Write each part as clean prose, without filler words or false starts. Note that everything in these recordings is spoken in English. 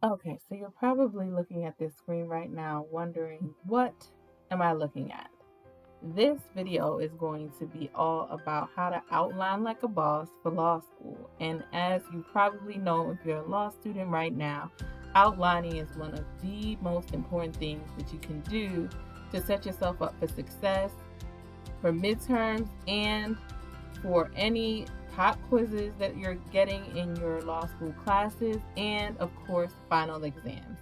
Okay, so you're probably looking at this screen right now wondering, what am I looking at? This video is going to be all about how to outline like a boss for law school. And as you probably know, if you're a law student right now, outlining is one of the most important things that you can do to set yourself up for success for midterms and for any pop quizzes that you're getting in your law school classes, and of course final exams.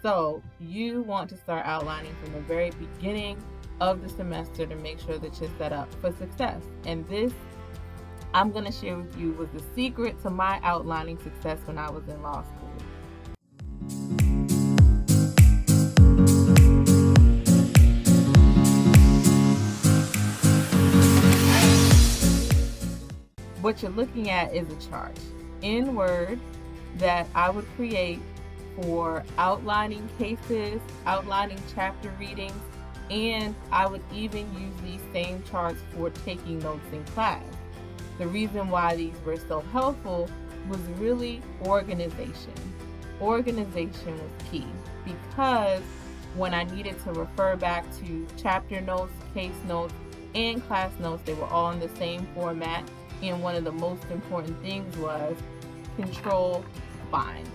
So you want to start outlining from the very beginning of the semester to make sure that you're set up for success. And this, I'm going to share with you, was the secret to my outlining success when I was in law school. What you're looking at is a chart in Word that I would create for outlining cases, outlining chapter readings, and I would even use these same charts for taking notes in class. The reason why these were so helpful was really organization. Organization was key, because when I needed to refer back to chapter notes, case notes, and class notes, they were all in the same format. And one of the most important things was Control Find.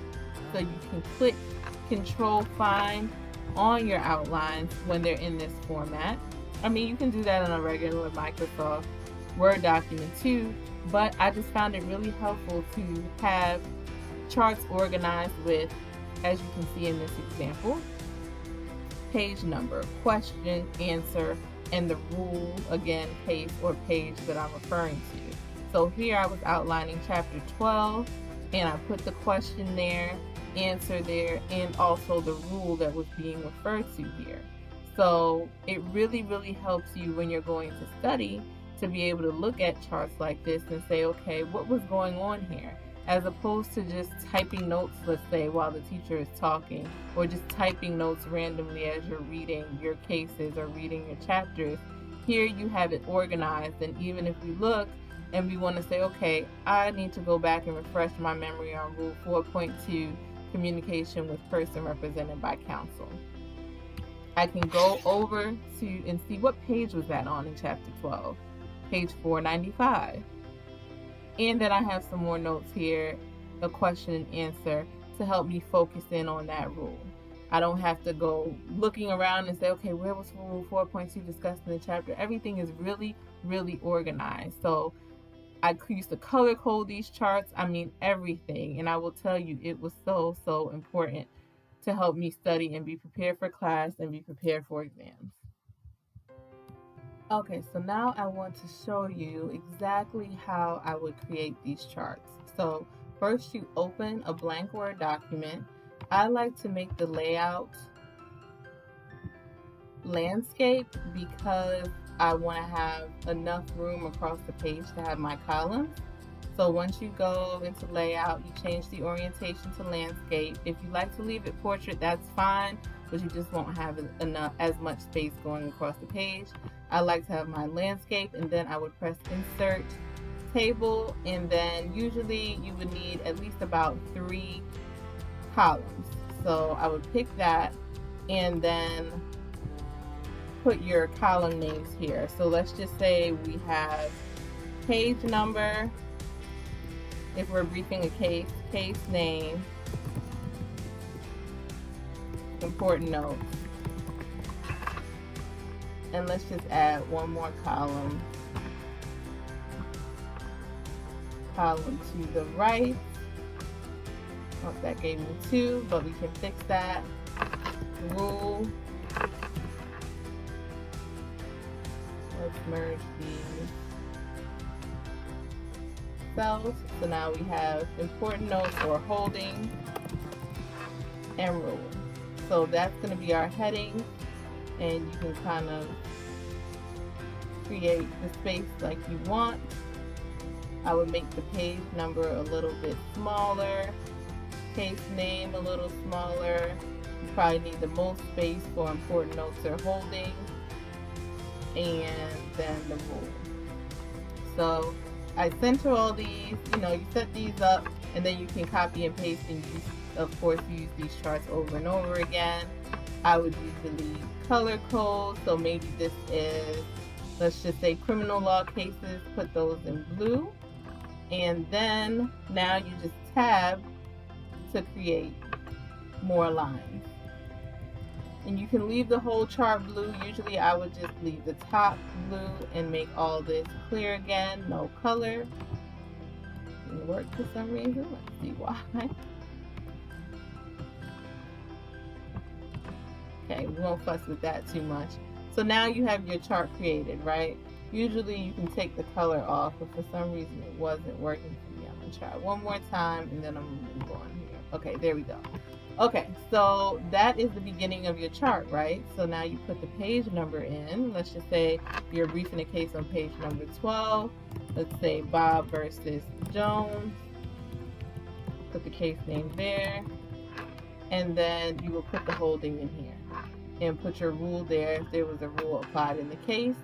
So you can click Control Find on your outlines when they're in this format. I mean, you can do that on a regular Microsoft Word document too, but I just found it really helpful to have charts organized with, as you can see in this example, page number, question, answer, and the rule, again, case or page that I'm referring to. So here I was outlining chapter 12, and I put the question there, answer there, and also the rule that was being referred to here. So it really, really helps you when you're going to study to be able to look at charts like this and say, okay, what was going on here? As opposed to just typing notes, let's say, while the teacher is talking, or just typing notes randomly as you're reading your cases or reading your chapters. Here you have it organized, and even if we look and we want to say, okay, I need to go back and refresh my memory on Rule 4.2, communication with person represented by counsel. I can go over to and see what page was that on in chapter 12, page 495. And then I have some more notes here, a question and answer, to help me focus in on that rule. I don't have to go looking around and say, okay, where was Rule 4.2 discussed in the chapter? Everything is really, really organized. So I used to color code these charts, I mean everything, and I will tell you it was so, so important to help me study and be prepared for class and be prepared for exams. Okay, so now I want to show you exactly how I would create these charts. So first you open a blank Word document. I like to make the layout landscape because I want to have enough room across the page to have my columns. So once you go into layout, you change the orientation to landscape. If you like to leave it portrait, that's fine, but you just won't have as much space going across the page. I like to have my landscape, and then I would press insert table, and then usually you would need at least about 3 columns. So I would pick that and then put your column names here. So let's just say we have page number, if we're briefing a case, case name, important notes. And let's just add one more column to the right. Oh, that gave me 2, but we can fix that. Rule. Let's merge these cells. So now we have important notes or holding and rule. So that's going to be our heading, and you can kind of create the space like you want. I would make the page number a little bit smaller, case name a little smaller. You probably need the most space for important notes or holding, and then the rule. I center all these, you set these up, and then you can copy and paste and use of course, use these charts over and over again. I would usually color code, so maybe this is, let's just say, criminal law cases, put those in blue, and then now you just tab to create more lines. And you can leave the whole chart blue. Usually I would just leave the top blue and make all this clear again, no color. Didn't work for some reason, let's see why. Okay, we won't fuss with that too much. So now you have your chart created, right? Usually you can take the color off, but for some reason it wasn't working for me. I'm gonna try one more time and then I'm gonna move on here. Okay, there we go. Okay, so that is the beginning of your chart, right? So now you put the page number in. Let's just say you're briefing a case on page number 12. Let's say Bob versus Jones. Put the case name there. And then you will put the holding in here. And put your rule there if there was a rule applied in the case.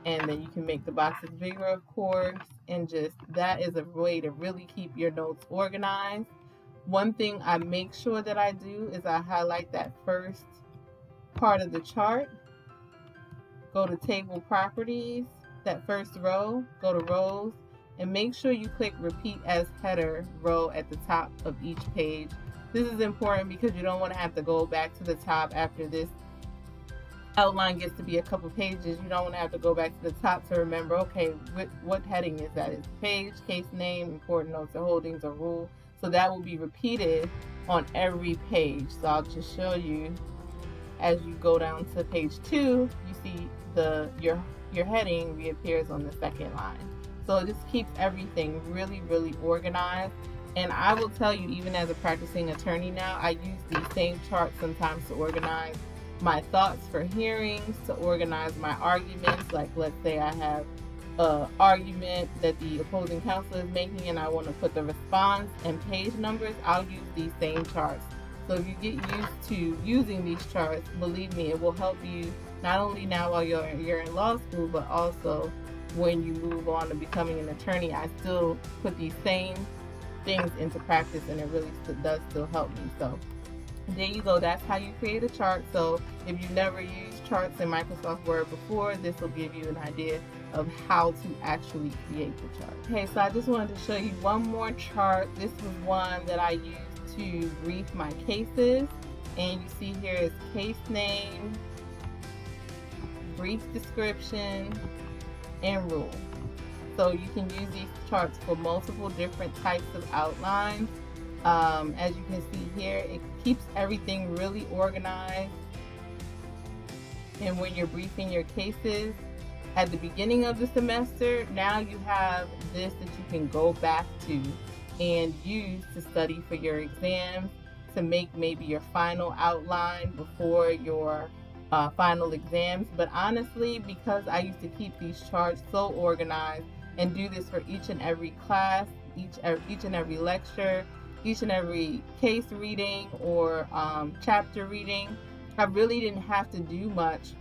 And then you can make the boxes bigger, of course. And just, that is a way to really keep your notes organized. One thing I make sure that I do is I highlight that first part of the chart. Go to table properties, that first row, go to rows, and make sure you click repeat as header row at the top of each page. This is important because you don't want to have to go back to the top after this outline gets to be a couple pages. You don't want to have to go back to the top to remember, okay, what heading is that? It's page, case name, important notes or holdings or rule. So that will be repeated on every page. So I'll just show you as you go down to page 2, you see your heading reappears on the second line. So it just keeps everything really, really organized. And I will tell you, even as a practicing attorney now, I use these same charts sometimes to organize my thoughts for hearings, to organize my arguments. Like, let's say I have an argument that the opposing counsel is making and I want to put the response and page numbers, I'll use these same charts. So if you get used to using these charts, believe me, it will help you not only now while you're in law school, but also when you move on to becoming an attorney. I still put these same things into practice and it really does still help me. So there you go, that's how you create a chart. So if you've never used charts in Microsoft Word before, this will give you an idea of how to actually create the chart. Okay, so I just wanted to show you one more chart. This was one that I used to brief my cases, and you see here is case name, brief description, and rule. So you can use these charts for multiple different types of outlines. As you can see here, it keeps everything really organized. And when you're briefing your cases at the beginning of the semester, now you have this that you can go back to and use to study for your exams, to make maybe your final outline before your final exams. But honestly, because I used to keep these charts so organized and do this for each and every class, each and every lecture, each and every case reading or chapter reading, I really didn't have to do much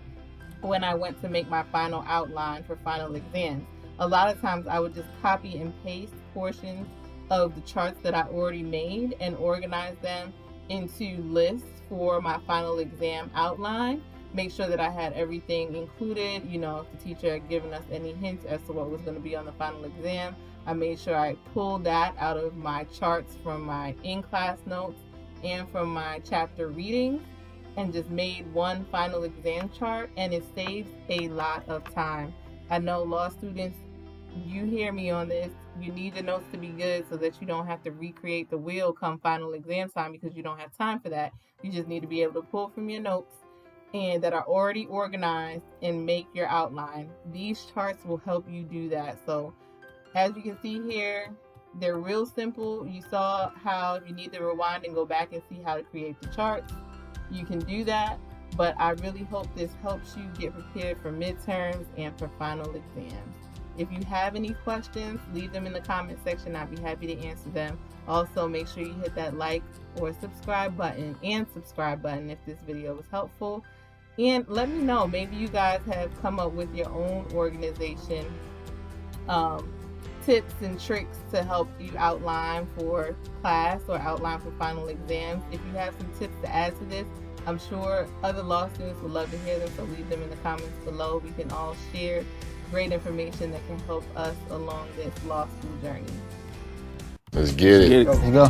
when I went to make my final outline for final exams. A lot of times I would just copy and paste portions of the charts that I already made and organize them into lists for my final exam outline. Make sure that I had everything included. You know, if the teacher had given us any hints as to what was going to be on the final exam, I made sure I pulled that out of my charts from my in-class notes and from my chapter readings, and just made one final exam chart, and it saves a lot of time. I know law students, you hear me on this, you need the notes to be good so that you don't have to recreate the wheel come final exam time, because you don't have time for that. You just need to be able to pull from your notes and that are already organized and make your outline. These charts will help you do that. So as you can see here, they're real simple. You saw how you need to rewind and go back and see how to create the charts. You can do that, but I really hope this helps you get prepared for midterms and for final exams. If you have any questions, leave them in the comment section. I'd be happy to answer them. Also, make sure you hit that like or subscribe button if this video was helpful. And let me know, maybe you guys have come up with your own organization tips and tricks to help you outline for class or outline for final exams. If you have some tips to add to this, I'm sure other law students would love to hear them, so leave them in the comments below. We can all share great information that can help us along this law school journey. Let's get it. There you go.